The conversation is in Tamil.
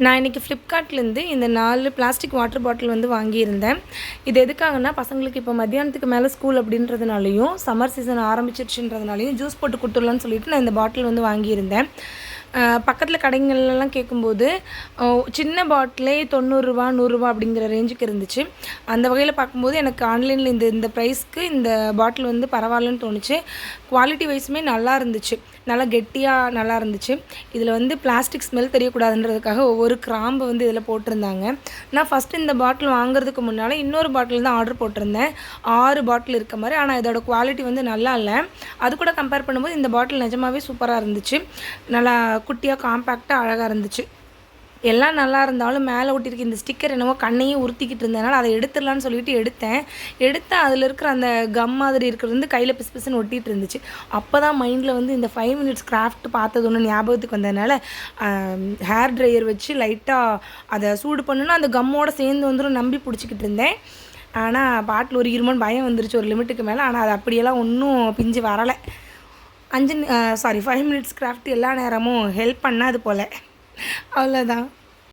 நான் இன்றைக்கி ஃப்ளிப்கார்ட்லேருந்து இந்த 4 பிளாஸ்டிக் வாட்டர் பாட்டில் வந்து வாங்கியிருந்தேன். இது எதுக்காகன்னா, பசங்களுக்கு இப்போ மத்தியானத்துக்கு மேலே ஸ்கூல் அப்படின்றதுனாலையும், சம்மர் சீசன் ஆரம்பிச்சிருச்சுன்றதுனாலையும் ஜூஸ் போட்டு கொடுத்துடலான்னு சொல்லிட்டு நான் இந்த பாட்டில் வந்து வாங்கியிருந்தேன். பக்கத்தில் கடைங்கள்லாம் கேட்கும்போது சின்ன பாட்டிலே ரூ. 90 ரூ. 100 அப்படிங்கிற ரேஞ்சுக்கு இருந்துச்சு. அந்த வகையில் பார்க்கும்போது எனக்கு ஆன்லைனில் இந்த ப்ரைஸ்க்கு இந்த பாட்டில் வந்து பரவாயில்லன்னு தோணுச்சு. குவாலிட்டி வைஸுமே நல்லா இருந்துச்சு, நல்லா கெட்டியாக நல்லா இருந்துச்சு. இதில் வந்து பிளாஸ்டிக் ஸ்மெல் தெரியக்கூடாதுன்றதுக்காக ஒவ்வொரு கிராம்பு வந்து இதில் போட்டிருந்தாங்க. நான் ஃபஸ்ட்டு இந்த பாட்டில் வாங்குறதுக்கு முன்னால் இன்னொரு பாட்டில் தான் ஆர்டர் போட்டிருந்தேன், 6 பாட்டில் இருக்க மாதிரி. ஆனால் இதோட குவாலிட்டி வந்து நல்லா இல்லை. அது கூட கம்பேர் பண்ணும்போது இந்த பாட்டில் நிஜமாகவே சூப்பராக இருந்துச்சு. நல்லா குட்டியாக காம்பேக்டாக அழகாக இருந்துச்சு. எல்லாம் நல்லா இருந்தாலும் மேலே ஒட்டியிருக்க இந்த ஸ்டிக்கர் என்னவோ கண்ணையும் உறுத்திக்கிட்டு இருந்ததுனால அதை எடுத்துடலான்னு சொல்லிட்டு எடுத்தேன். அதில் இருக்கிற அந்த கம் மாதிரி இருக்கிறது வந்து கையில் பிசு பிசுன்னு ஒட்டிகிட்டு இருந்துச்சு. அப்போ தான் மைண்டில் வந்து இந்த 5 மினிட்ஸ் கிராஃப்ட் பார்த்தது ஒன்று ஞாபகத்துக்கு வந்ததுனால ஹேர் ட்ரையர் வச்சு லைட்டாக அதை சூடு பண்ணுன்னா அந்த கம்மோடு சேர்ந்து வந்துடும் நம்பி பிடிச்சிக்கிட்டு இருந்தேன். ஆனால் பாட்டில் ஒரு இருமன் பயம் வந்துருச்சு ஒரு லிமிட்டுக்கு மேலே. ஆனால் அது அப்படியெல்லாம் ஒன்றும் பிஞ்சு வரலை. 5 மினிட்ஸ் கிராஃப்ட் எல்லா நேரமும் ஹெல்ப் பண்ணாது போல். அவ்வளோதான்.